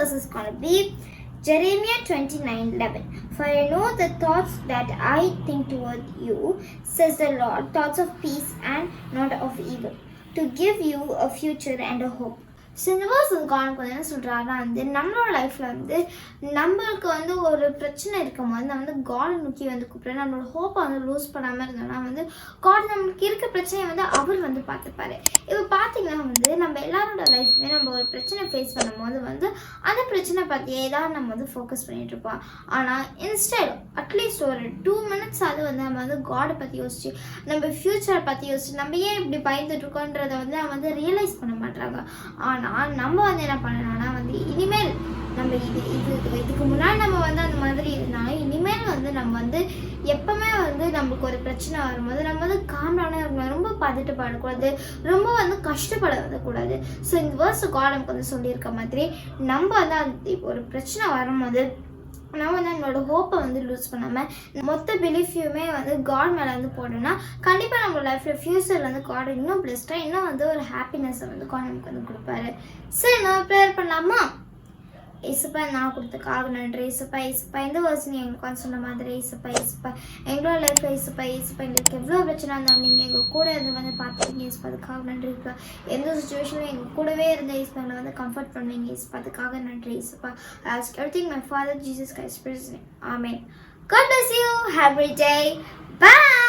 verse is going to be Jeremiah 29:11. For I know the thoughts that I think toward you, says the Lord, thoughts of peace and not of evil, to give you a future and a hope. So இந்த verse வந்து என்ன சொல்கிறாருன்னா வந்து நம்மளோட லைஃப்பில் வந்து நம்மளுக்கு வந்து ஒரு பிரச்சனை இருக்கும்போது நம்ம வந்து காடை நோக்கி வந்து கூப்பிட்றேன். நம்மளோட ஹோப்பை வந்து லூஸ் பண்ணாமல் இருந்தோம்னா வந்து காட் நம்மளுக்கு இருக்க பிரச்சனையை வந்து அவர் வந்து பார்த்துப்பாரு. இப்போ பார்த்தீங்கன்னா வந்து நம்ம எல்லாரோட லைஃப்லேயே நம்ம ஒரு பிரச்சனை ஃபேஸ் பண்ணும்போது வந்து அந்த பிரச்சனை பற்றியே தான் நம்ம வந்து ஃபோக்கஸ் பண்ணிகிட்ருப்போம். ஆனால் இன்ஸ்டெட் அட்லீஸ்ட் ஒரு 2 minutes அது வந்து நம்ம வந்து காடை பற்றி யோசிச்சு நம்ம ஃப்யூச்சரை பற்றி யோசிச்சு நம்ம ஏன் இப்படி பயந்துட்டுருக்கோன்றதை வந்து நம்ம வந்து ரியலைஸ் பண்ண மாட்டாங்க. ஆனால் நம்ம வந்து என்ன பண்ணணும்னா வந்து இனிமேல் நம்ம இதுக்கு முன்னாடி நம்ம வந்து அந்த மாதிரி இருந்தாலும் இனிமேல் வந்து நம்ம வந்து எப்பவுமே வந்து நம்மளுக்கு ஒரு பிரச்சனை வரும்போது நம்ம வந்து காம்டான இருக்கணும். ரொம்ப பதட்டப்படக்கூடாது, ரொம்ப வந்து கஷ்டப்பட வரக்கூடாது. ஸோ இந்த வேர்ஸ் காட் நமக்கு வந்து சொல்லியிருக்க மாதிரி நம்ம வந்து அந்த இப்போ ஒரு பிரச்சனை வரும்போது நம்ம வந்து நம்மளோட ஹோப்பை வந்து லூஸ் பண்ணாமல் மொத்த பிலீஃபையுமே வந்து காட் மேலே வந்து போடணும்னா கண்டிப்பாக நம்மளோட லைஃப்பில் ஃப்யூச்சரில் வந்து காட் இன்னும் பெஸ்ட்டாக இன்னும் வந்து ஒரு ஹாப்பினஸை வந்து காட் நமக்கு வந்து கொடுப்பாரு. சரி, நம்ம ப்ரேயர் பண்ணலாமா? ஏசப்பா, நான் கொடுத்தக்காக நன்றி. ஏசப்பா இந்த வருஷம் எங்களுக்கு வந்து சொன்ன மாதிரி ஏசப்பா எங்களோட லைஃப்பில் ஏசப்பா எங்களுக்கு எவ்வளோ பிரச்சனை இருந்தாலும் நீங்கள் எங்கள் கூட இருந்து வந்து பார்த்துருக்கீங்க ஏசப்பா, அதுக்காக நன்றி. எந்த சுச்சுவேஷனும் எங்கள் கூடவே இருந்த ஏசப்பா எங்களை வந்து கம்ஃபர்ட் பண்ணுவீங்க ஏசப்பா, அதுக்காக நன்றி ஏசப்பா. I ask everything my Father Jesus Christ. Amen. God bless you. Have a great day. Bye.